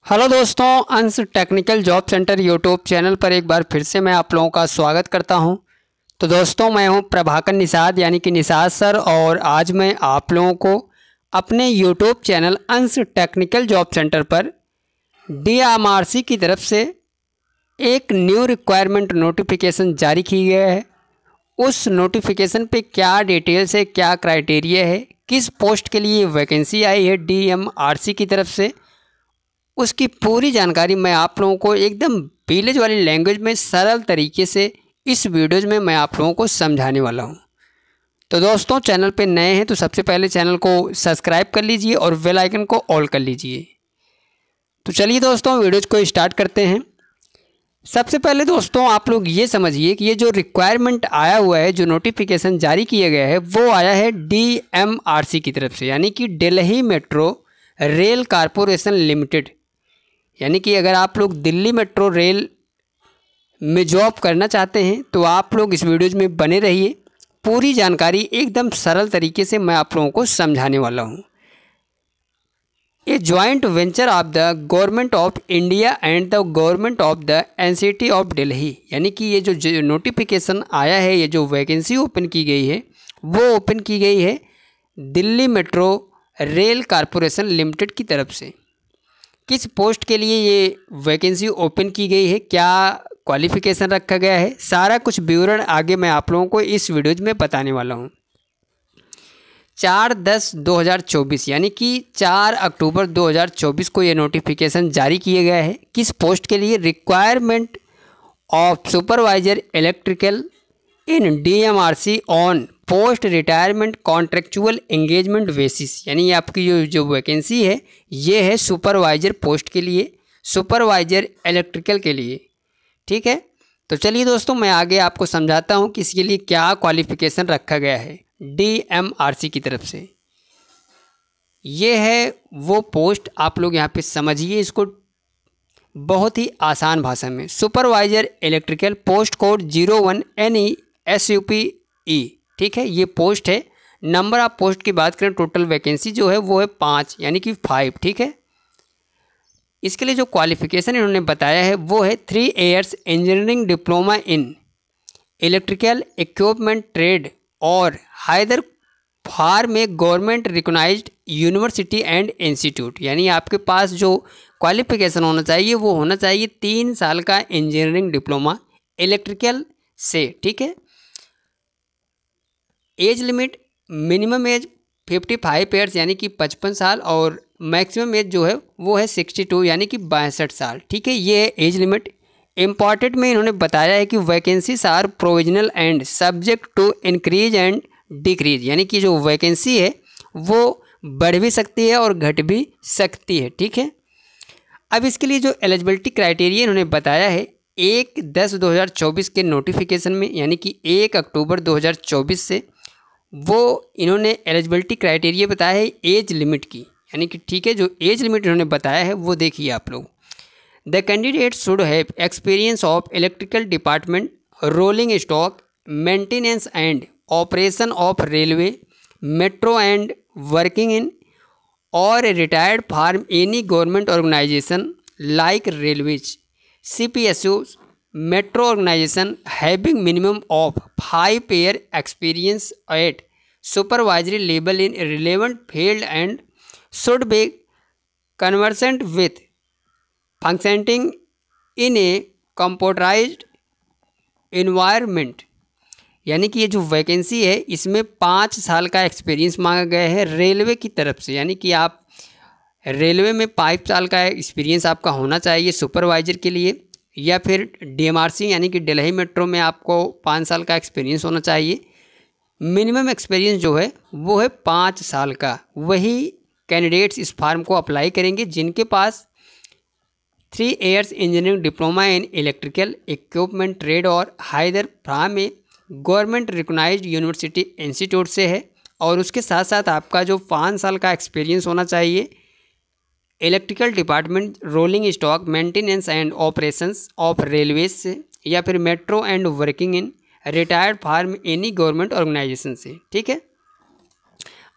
Hello दोस्तों, अंश technical job centre YouTube channel पर एक बार फिर से मैं आप लोगों का स्वागत करता हूं। तो दोस्तों, मैं हूं प्रभाकर निषाद यानी कि निषाद सर, और आज मैं आप लोगों को अपने यूट्यूब चैनल अंश टेक्निकल जॉब सेंटर पर DMRC की तरफ से एक न्यू रिक्वायरमेंट नोटिफिकेशन जारी की गया है। उस नोटिफिकेशन पे क्या डिटेल्स है, क्या क्राइटेरिया है, किस पोस्ट के लिए वैकेंसी आई है DMRC की तरफ से, उसकी पूरी जानकारी मैं आप लोगों को एकदम विलेज वाली लैंग्वेज में सरल तरीके से इस वीडियोज़ में मैं आप लोगों को समझाने वाला हूं। तो दोस्तों, चैनल पे नए हैं तो सबसे पहले चैनल को सब्सक्राइब कर लीजिए और बेल आइकन को ऑल कर लीजिए। तो चलिए दोस्तों, वीडियोज़ को स्टार्ट करते हैं। सबसे पहले दोस्तों, आप लोग ये समझिए कि ये जो रिक्वायरमेंट आया हुआ है, जो नोटिफिकेशन जारी किया गया है, वो आया है DMRC की तरफ से, यानी कि Delhi metro rail corporation limited. यानी कि अगर आप लोग दिल्ली मेट्रो रेल में जॉब करना चाहते हैं तो आप लोग इस वीडियोज़ में बने रहिए। पूरी जानकारी एकदम सरल तरीके से मैं आप लोगों को समझाने वाला हूं। A joint venture of the government of India and the government of the NCT of Delhi. यानी कि ये जो नोटिफिकेशन आया है, ये जो वैकेंसी ओपन की गई है, वो ओपन की गई है Delhi metro rail corporation limited की तरफ से। किस पोस्ट के लिए ये वैकेंसी ओपन की गई है, क्या क्वालिफ़िकेशन रखा गया है, सारा कुछ विवरण आगे मैं आप लोगों को इस वीडियोज में बताने वाला हूँ। 4/10/2024 यानी कि 4 अक्टूबर 2024 को ये नोटिफिकेशन जारी किया गया है। किस पोस्ट के लिए? Requirement of supervisor electrical in DMRC on post retirement contractual engagement basis. यानी आपकी जो वैकेंसी है, ये है सुपरवाइजर पोस्ट के लिए, सुपरवाइजर इलेक्ट्रिकल के लिए। ठीक है, तो चलिए दोस्तों, मैं आगे आपको समझाता हूँ कि इसके लिए क्या क्वालिफ़िकेशन रखा गया है DMRC की तरफ से। ये है वो पोस्ट, आप लोग यहाँ पे समझिए इसको बहुत ही आसान भाषा में। Supervisor electrical, post code 01NE/SUPE। ठीक है, ये पोस्ट है। नंबर ऑफ पोस्ट की बात करें, टोटल वैकेंसी जो है वो है 5 यानी कि 5। ठीक है, इसके लिए जो क्वालिफिकेशन इन्होंने बताया है वो है 3 years engineering diploma in electrical equipment trade और हाइदर फार में government recognised university and institute. यानी आपके पास जो क्वालिफिकेशन होना चाहिए वो होना चाहिए 3 साल का इंजीनियरिंग डिप्लोमा इलेक्ट्रिकल से। ठीक है, age limit, minimum age 55 years यानी कि 55 साल, और मैक्सिमम एज जो है वो है 62 यानी कि 62 साल। ठीक है, ये है एज लिमिट। इम्पॉर्टेंट में इन्होंने बताया है कि vacancies are provisional and subject to increase and decrease. यानी कि जो वैकेंसी है वो बढ़ भी सकती है और घट भी सकती है। ठीक है, अब इसके लिए जो एलिजिबिलिटी क्राइटेरिया इन्होंने बताया है 1/10/2024 के नोटिफिकेशन में, यानी कि 1 अक्टूबर 2024 से, वो इन्होंने एलिजिबिलिटी क्राइटेरिया बताया है एज लिमिट की। यानी कि ठीक है, जो एज लिमिट इन्होंने बताया है वो देखिए आप लोग। The candidate should have experience of electrical department, rolling stock, maintenance and operation of railway, metro and working in और retired from any government organisation like railways, CPSUs, metro organization having minimum of 5 year experience at supervisory level in relevant field and should be conversant with functioning in a computerized environment। यानी कि ये जो vacancy है इसमें 5 साल का experience मांगा गया है रेलवे की तरफ से। यानी कि आप रेलवे में 5 साल का एक्सपीरियंस आपका होना चाहिए सुपरवाइजर के लिए, या फिर DMRC यानी कि दिल्ली मेट्रो में आपको 5 साल का एक्सपीरियंस होना चाहिए। मिनिमम एक्सपीरियंस जो है वो है 5 साल का। वही कैंडिडेट्स इस फार्म को अप्लाई करेंगे जिनके पास 3 years engineering diploma in electrical equipment trade और higher from a government recognised university institute से है, और उसके साथ साथ आपका जो 5 साल का एक्सपीरियंस होना चाहिए electrical department, rolling stock, maintenance and operations of railways से, या फिर metro and working in retired from any government organisation से। ठीक है,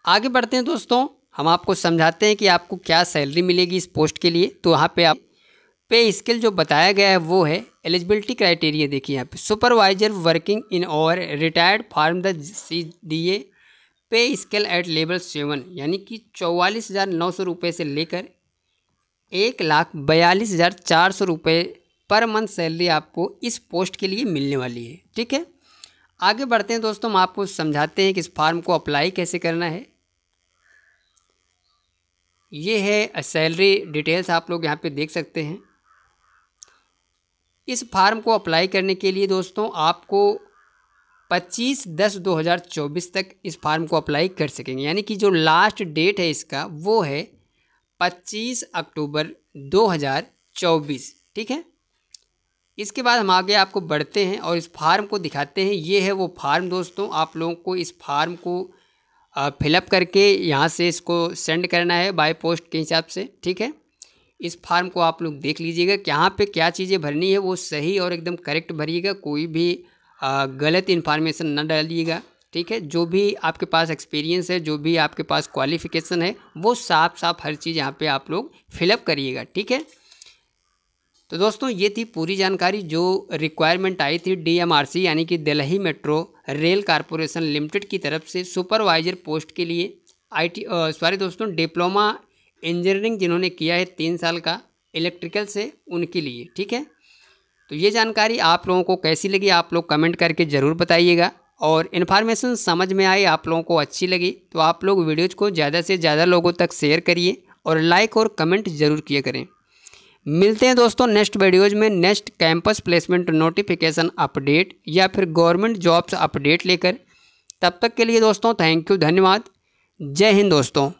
आगे बढ़ते हैं दोस्तों। हम आपको समझाते हैं कि आपको क्या सैलरी मिलेगी इस पोस्ट के लिए। तो यहाँ पे आप पे स्केल जो बताया गया है वो है एलिजिबिलिटी क्राइटेरिया। देखिए यहाँ पे सुपरवाइजर वर्किंग इन और retired from the CDA pay scale at level 7 यानी कि 44,900 रुपये से लेकर 1,42,400 रुपये पर मंथ सैलरी आपको इस पोस्ट के लिए मिलने वाली है। ठीक है, आगे बढ़ते हैं दोस्तों, हम आपको समझाते हैं कि इस फॉर्म को अप्लाई कैसे करना है। ये है सैलरी डिटेल्स, आप लोग यहाँ पे देख सकते हैं। इस फॉर्म को अप्लाई करने के लिए दोस्तों आपको 25/10/2024 तक इस फॉर्म को अप्लाई कर सकेंगे, यानी कि जो लास्ट डेट है इसका वो है 25 अक्टूबर 2024। ठीक है, इसके बाद हम आगे आपको बढ़ते हैं और इस फार्म को दिखाते हैं। ये है वो फार्म दोस्तों, आप लोगों को इस फार्म को फिलअप करके यहाँ से इसको सेंड करना है बाय पोस्ट के हिसाब से। ठीक है, इस फार्म को आप लोग देख लीजिएगा कि यहाँ पे क्या चीज़ें भरनी है वो सही और एकदम करेक्ट भरिएगा, कोई भी गलत इन्फॉर्मेशन न डालिएगा। ठीक है, जो भी आपके पास एक्सपीरियंस है, जो भी आपके पास क्वालिफ़िकेशन है, वो साफ साफ हर चीज़ यहाँ पे आप लोग फिलअप करिएगा। ठीक है, तो दोस्तों ये थी पूरी जानकारी जो रिक्वायरमेंट आई थी DMRC यानी कि Delhi metro rail corporation limited की तरफ से सुपरवाइजर पोस्ट के लिए दोस्तों डिप्लोमा इंजीनियरिंग जिन्होंने किया है 3 साल का इलेक्ट्रिकल से, उनके लिए। ठीक है, तो ये जानकारी आप लोगों को कैसी लगी आप लोग कमेंट करके ज़रूर बताइएगा, और इन्फॉर्मेशन समझ में आई, आप लोगों को अच्छी लगी तो आप लोग वीडियोज़ को ज़्यादा से ज़्यादा लोगों तक शेयर करिए और लाइक और कमेंट ज़रूर किया करें। मिलते हैं दोस्तों नेक्स्ट वीडियोज़ में, next campus placement notification update या फिर गवर्नमेंट जॉब्स अपडेट लेकर। तब तक के लिए दोस्तों थैंक यू, धन्यवाद, जय हिंद दोस्तों।